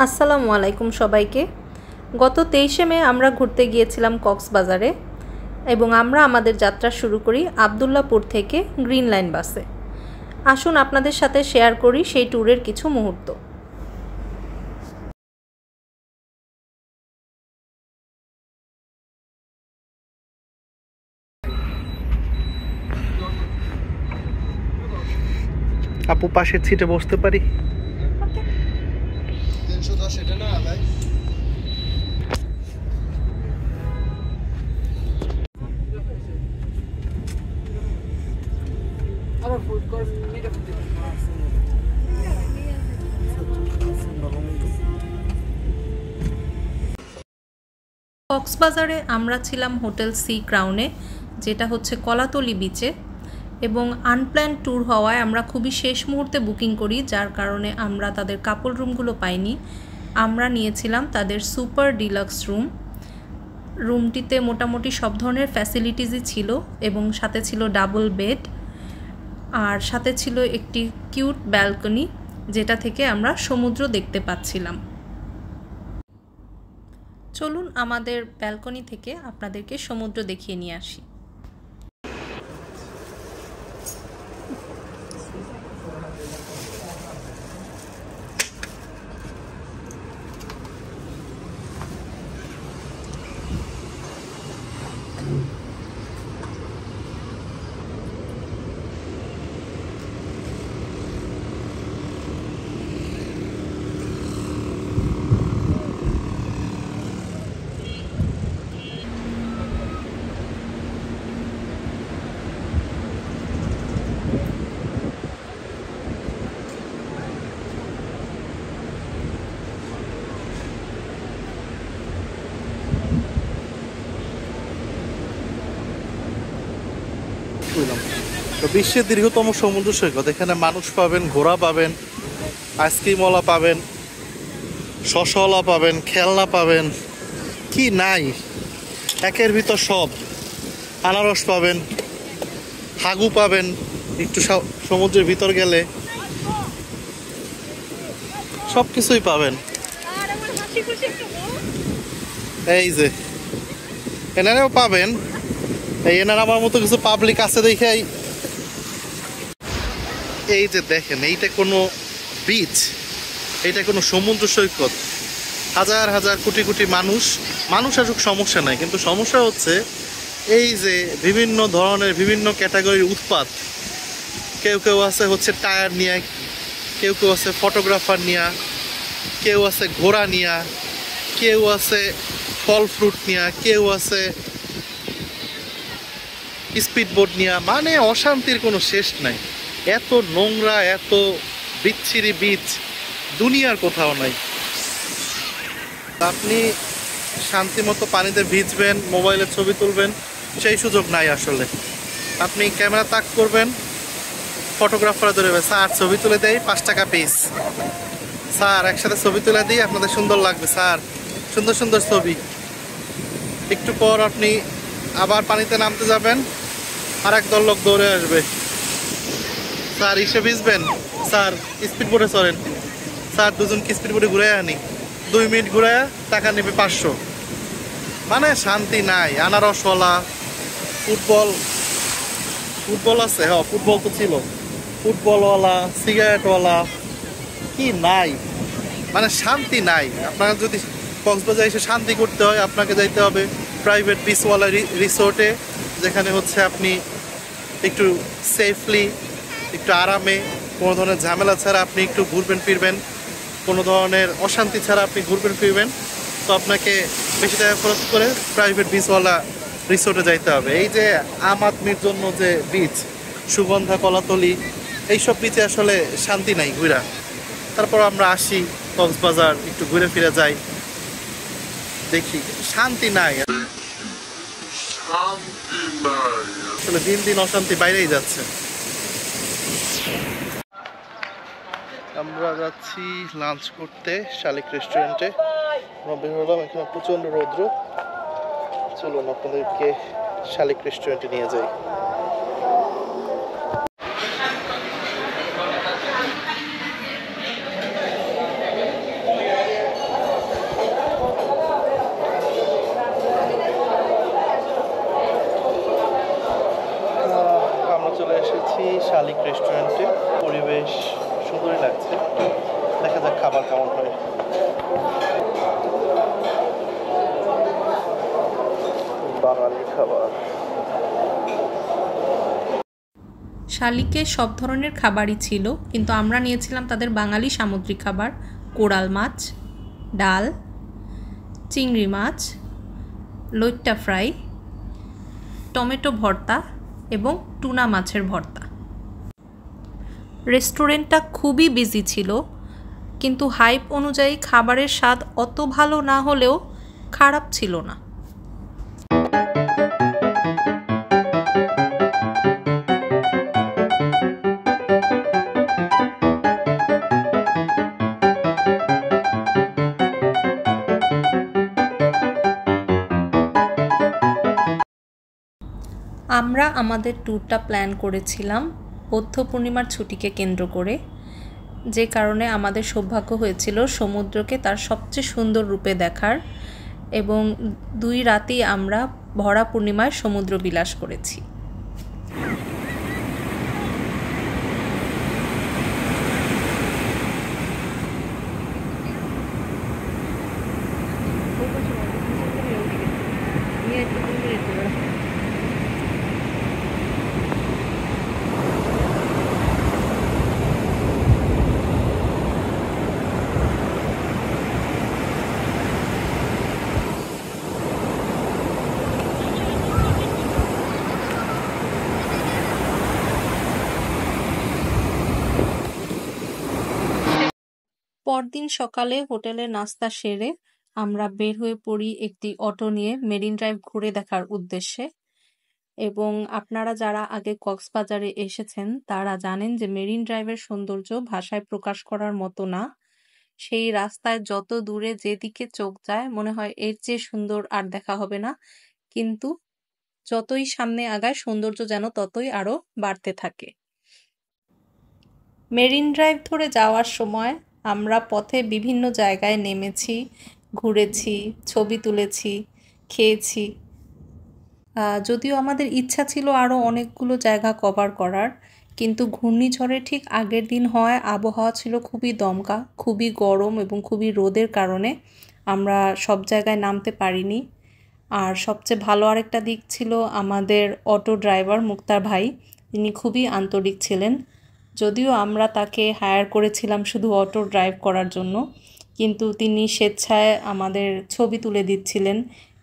আসসালামু আলাইকুম সবাইকে। গত 23শে মে আমরা ঘুরতে গিয়েছিলাম কক্সবাজারে এবং আমরা আমাদের যাত্রা শুরু করি আবদুল্লাপুর থেকে গ্রিন লাইন বাসে। আসুন আপনাদের সাথে শেয়ার করি সেই ট্যুরের কিছু মুহূর্ত। আপু পাশের সিটে বসতে পারি? কক্সবাজারে আমরা ছিলাম হোটেল সি ক্রাউনে, যেটা হচ্ছে কলাতলি বিচে, এবং আনপ্ল্যান ট্যুর হওয়ায় আমরা খুবই শেষ মুহূর্তে বুকিং করি, যার কারণে আমরা তাদের কাপল রুমগুলো পাইনি। আমরা নিয়েছিলাম তাদের সুপার ডিলাক্স রুমটিতে মোটামুটি সব ধরনের ফ্যাসিলিটিসই ছিল এবং সাথে ছিল ডাবল বেড, আর সাথে ছিল একটি কিউট ব্যালকনি, যেটা থেকে আমরা সমুদ্র দেখতে পাচ্ছিলাম। চলুন আমাদের ব্যালকনি থেকে আপনাদেরকে সমুদ্র দেখিয়ে নিয়ে আসি। বিশ্বের দীর্ঘতম সমুদ্র সৈকত। এখানে মানুষ পাবেন, ঘোড়া পাবেন, আইসক্রিমওয়ালা পাবেন, শশাওয়ালা পাবেন, খেলনা পাবেন, কি নাই একের ভিতর সব। আনারস পাবেন, হাগু পাবেন, একটু সমুদ্রের ভিতর গেলে সব কিছুই পাবেন। এই যে এনারেও পাবেন, এই এনার আমার মতো কিছু পাবলিক আছে দেখেই। এই যে দেখেন, এইটা কোনো বিচ, এইটা কোনো সমুদ্র সৈকত। হাজার হাজার কোটি কোটি মানুষ আসুক, সমস্যা নাই, কিন্তু সমস্যা হচ্ছে এই যে বিভিন্ন ধরনের বিভিন্ন ক্যাটাগরির উৎপাত। কেউ আছে হচ্ছে টায়ার নিয়ে, কেউ আছে ফটোগ্রাফার নিয়ে, কেউ আছে ঘোড়া নিয়ে, কেউ আছে ফল ফ্রুট নিয়ে, কেউ আছে স্পিডবোট নিয়ে। মানে অশান্তির কোনো শেষ নাই। এত নোংরা, এত বিচ্ছিরি বীজ দুনিয়ার কোথাও নাই। আপনি শান্তি মতো পানিতে ভিজবেন, মোবাইলে ছবি তুলবেন, সেই সুযোগ নাই আসলে। আপনি ক্যামেরা তাক করবেন, ফটোগ্রাফার ধরবে, স্যার ছবি তুলে দেয় 5 টাকা পিস, স্যার একসাথে ছবি তুলে দিই, আপনাদের সুন্দর লাগবে স্যার, সুন্দর সুন্দর ছবি। একটু পর আপনি আবার পানিতে নামতে যাবেন, আর একদল লোক দৌড়ে আসবে, স্যার ইসে ভিজবেন, স্যার স্পিডবোটে চলেন, স্যার দুজনকে স্পিডবোটে ঘুরে আনি, 2 মিনিট ঘুরে টাকা নেবে 500। মানে শান্তি নাই। আনারসওয়ালা, ফুটবল আছে, হ্যাঁ ফুটবল তো ছিল, ফুটবলওয়ালা, সিগারেটওয়ালা, কি নাই, মানে শান্তি নাই। আপনার যদি কক্সবাজার এসে শান্তি করতে হয়, আপনাকে যাইতে হবে প্রাইভেট বিচওয়ালা রিসোর্টে, যেখানে হচ্ছে আপনি একটু সেফলি, একটু আরামে, কোনো ধরনের ঝামেলা ছাড়া আপনি একটু ঘুরবেন ফিরবেন, কোনো ধরনের অশান্তি ছাড়া আপনি ঘুরবেন ফিরবেন। তো আপনাকে বেশি টাকা খরচ করে প্রাইভেট বিচওয়ালা রিসোর্টে যাইতে হবে। এই যে আম আদমির জন্য যে বিচ, সুগন্ধা, কলাতলি, এইসব বিচে আসলে শান্তি নাই ঘুরা। তারপর আমরা আসি কক্সবাজার, একটু ঘুরে ফিরে যাই, দেখি শান্তি নাই আসলে। দিন দিন অশান্তি বাইরেই যাচ্ছে। আমরা যাচ্ছি লাঞ্চ করতে শালিক রেস্টুরেন্টে। আমরা বের হলাম, এখানে প্রচণ্ড রৌদ্র। চলুন আপনাদেরকে শালিক রেস্টুরেন্টে নিয়ে যাই। শালিক রেস্টুরেন্টে, পরিবেশ সুন্দরই লাগছে, দেখা যাক খাবার কেমন হয়। বাঙালি খাবার। শালিকে সব ধরনের খাবারই ছিল, কিন্তু আমরা নিয়েছিলাম তাদের বাঙালি সামুদ্রিক খাবার, কোরাল মাছ, ডাল, চিংড়ি মাছ, লইট্টা ফ্রাই, টমেটো ভর্তা এবং টুনা মাছের ভর্তা। রেস্টুরেন্টটা খুবই বিজি ছিল, কিন্তু হাইপ অনুযায়ী খাবারের স্বাদ অত ভালো না হলেও খারাপ ছিল না। আমরা আমাদের ট্যুরটা প্ল্যান করেছিলাম বৌদ্ধ পূর্ণিমার ছুটিকে কেন্দ্র করে, যে কারণে আমাদের সৌভাগ্য হয়েছিল সমুদ্রকে তার সবচেয়ে সুন্দর রূপে দেখার, এবং 2 রাতেই আমরা ভরা পূর্ণিমায় সমুদ্র বিলাস করেছি। পরদিন সকালে হোটেলে নাস্তা সেরে আমরা বের হয়ে পড়ি একটি অটো নিয়ে মেরিন ড্রাইভ ঘুরে দেখার উদ্দেশ্যে। এবং আপনারা যারা আগে কক্সবাজারে এসেছেন তারা জানেন যে মেরিন ড্রাইভের সৌন্দর্য ভাষায় প্রকাশ করার মতো না। সেই রাস্তায় যত দূরে যেদিকে চোখ যায় মনে হয় এর চেয়ে সুন্দর আর দেখা হবে না, কিন্তু যতই সামনে আগায় সৌন্দর্য যেন ততই আরো বাড়তে থাকে। মেরিন ড্রাইভ ধরে যাওয়ার সময় আমরা পথে বিভিন্ন জায়গায় নেমেছি, ঘুরেছি, ছবি তুলেছি, খেয়েছি। যদিও আমাদের ইচ্ছা ছিল আরও অনেকগুলো জায়গা কভার করার, কিন্তু ঘূর্ণিঝড়ের ঠিক আগের দিন হয় আবহাওয়া ছিল খুবই দমকা, খুবই গরম এবং খুবই রোদের কারণে আমরা সব জায়গায় নামতে পারিনি। আর সবচেয়ে ভালো আরেকটা দিক ছিল আমাদের অটো ড্রাইভার মুক্তার ভাই, তিনি খুবই আন্তরিক ছিলেন। যদিও আমরা তাকে হায়ার করেছিলাম শুধু অটো ড্রাইভ করার জন্য, কিন্তু তিনি স্বেচ্ছায় আমাদের ছবি তুলে দিচ্ছিলেন,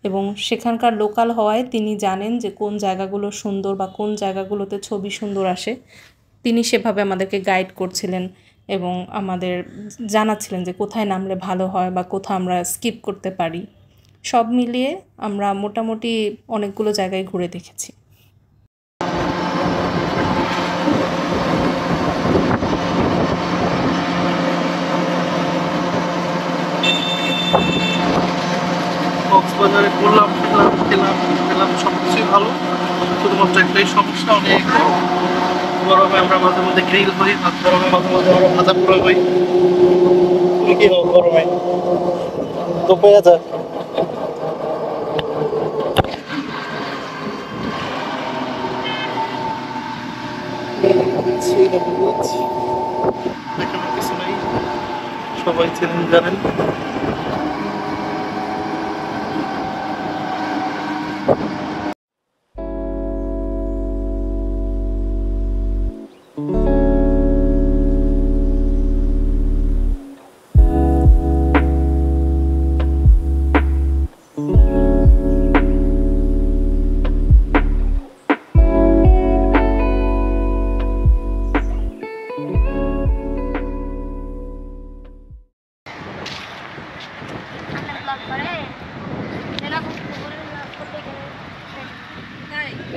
এবং সেখানকার লোকাল হওয়ায় তিনি জানেন যে কোন জায়গাগুলো সুন্দর বা কোন জায়গাগুলোতে ছবি সুন্দর আসে। তিনি সেভাবে আমাদেরকে গাইড করছিলেন এবং আমাদের জানাচ্ছিলেন যে কোথায় নামলে ভালো হয় বা কোথায় আমরা স্কিপ করতে পারি। সব মিলিয়ে আমরা মোটামুটি অনেকগুলো জায়গায় ঘুরে দেখেছি। কক্সবাজারে ঘুরলাম, খেলাম, সব কিছুই ভালো, শুধুমাত্র একটাই সমস্যা, অনেক গরমে আমরা মাঝে মধ্যে গ্রিল হই, গরমে মাঝে মধ্যে আমরা ভাজা পোড়া হই। তুমি কি হও গরমে? তো পেয়ে যায়। কিছু নেই, সবাই চেনেন জানেন।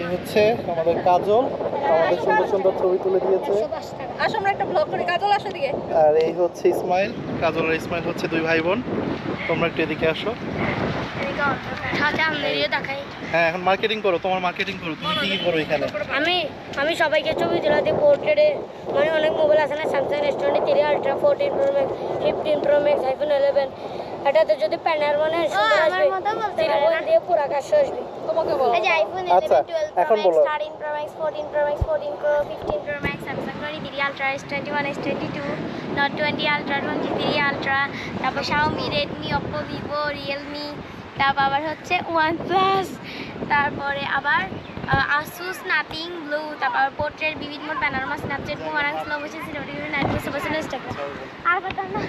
এই হচ্ছে আমাদের কাজল, আমাদের সুন্দর সুন্দর ছবি তুলে দিয়েছে। আসো আমরা একটা ব্লগ করি, কাজল আসো দিকে। আর এই হচ্ছে ইসমাইল, কাজল আর ইসমাইল হচ্ছে 2 ভাই বোন। তোমরা একটু এদিকে আসো। হ্যাঁ, এখন মার্কেটিং করো, তোমার মার্কেটিং করো। তুমি কি করো এখানে? আমি সবাইকে ছবি তুলে দিই পোর্ট্রেটে। মানে অনেক মোবাইল আছে না, Samsung S23 Ultra, 14 Pro Max, 15 Pro Max, iPhone 11, এটাতে যদি প্যানার মানে সুন্দর আসবে সিলিকন দিয়ে পুরো আকাশ আসবে তোমাকে বলো এই যে আইফোন 11 12 এখন Pro বলো। Max 13 Pro Max 14 Pro Max 14 Pro 15 Pro Max Samsung 23 Ultra S21 S22 Note 20 Ultra 23 Ultra তারপর Xiaomi Redmi Oppo Vivo Realme তারপর আবার হচ্ছে OnePlus তারপরে আবার Asus Nothing Blue তারপর পোর্ট্রেট বিভিন্ন panorama Snapchat boomerang slow motion cinematic night motion Instagram আর কথা না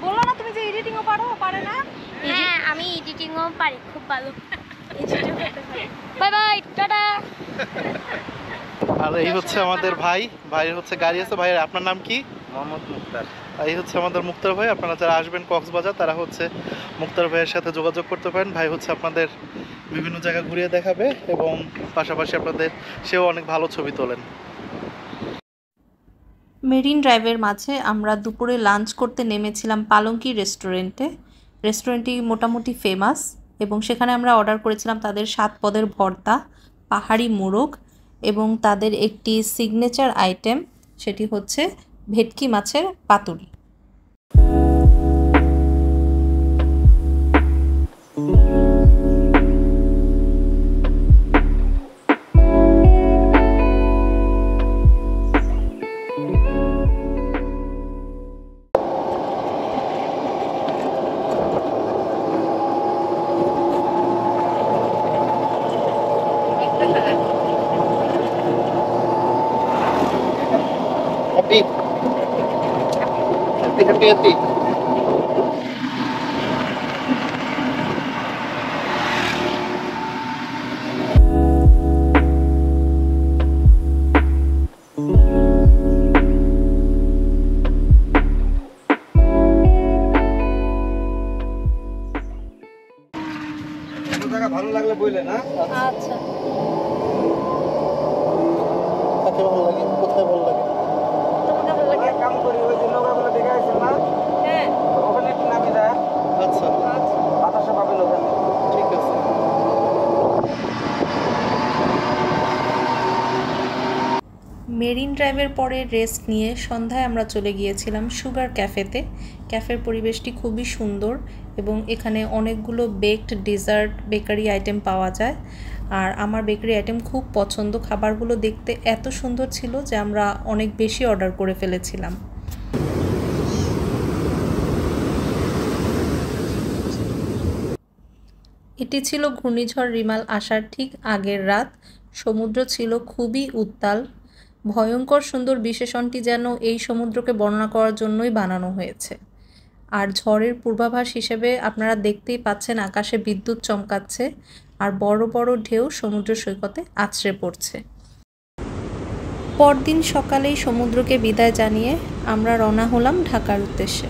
বলো না তুমি যে এডিটিংও পারে না? হ্যাঁ আমি এডিটিংও পারি খুব ভালো বাই বাই টাটা আর এই হচ্ছে আমাদের ভাইয়ের হচ্ছে গাড়ি আছে। ভাইয়ের আপনার নাম কি? মোহাম্মদ মুক্তার। এই হচ্ছে আমাদের মুক্তার ভাই। আপনারা যারা আসবেন কক্সবাজার তারা হচ্ছে মুক্তার ভাইয়ের সাথে যোগাযোগ করতে পারেন। ভাই হচ্ছে আপনাদের বিভিন্ন জায়গা ঘুরিয়ে দেখাবে এবং পাশাপাশি সেও অনেক ভালো ছবি তোলেন। মেরিন ড্রাইভের মাঝে আমরা দুপুরে লাঞ্চ করতে নেমেছিলাম পালঙ্কি রেস্টুরেন্টে। রেস্টুরেন্টটি মোটামুটি ফেমাস এবং সেখানে আমরা অর্ডার করেছিলাম তাদের 7 পদের ভর্তা, পাহাড়ি মোরগ এবং তাদের একটি সিগনেচার আইটেম, সেটি হচ্ছে ভেটকি মাছের পাতুরি। Happy. ভালো লাগলে বললে না? আচ্ছা কাকে ভালো লাগে? কোথায় ভালো লাগে? তোমাকে ভালো লাগে কাম করি ওই যে নৌকাগুলো দেখে আসছেন না? হ্যাঁ ওখানে একটু নামি যায়, আচ্ছা বাতাসে পাবেন ওখানে। ঠিক আছে। মেরিন ড্রাইভের পরে রেস্ট নিয়ে সন্ধ্যায় আমরা চলে গিয়েছিলাম সুগার ক্যাফেতে। ক্যাফের পরিবেশটি খুবই সুন্দর এবং এখানে অনেকগুলো বেকড ডেজার্ট বেকারি আইটেম পাওয়া যায়। আর আমার বেকারি আইটেম খুব পছন্দ, খাবারগুলো দেখতে এত সুন্দর ছিল যে আমরা অনেক বেশি অর্ডার করে ফেলেছিলাম। এটি ছিল ঘূর্ণিঝড় রিমাল আসার ঠিক আগের রাত। সমুদ্র ছিল খুবই উত্তাল। ভয়ঙ্কর সুন্দর বিশেষণটি যেন এই সমুদ্রকে বর্ণনা করার জন্যই বানানো হয়েছে। আর ঝড়ের পূর্বাভাস হিসেবে আপনারা দেখতেই পাচ্ছেন আকাশে বিদ্যুৎ চমকাচ্ছে আর বড় বড় ঢেউ সমুদ্র সৈকতে আছড়ে পড়ছে। পরদিন সকালেই সমুদ্রকে বিদায় জানিয়ে আমরা রওনা হলাম ঢাকার উদ্দেশ্যে।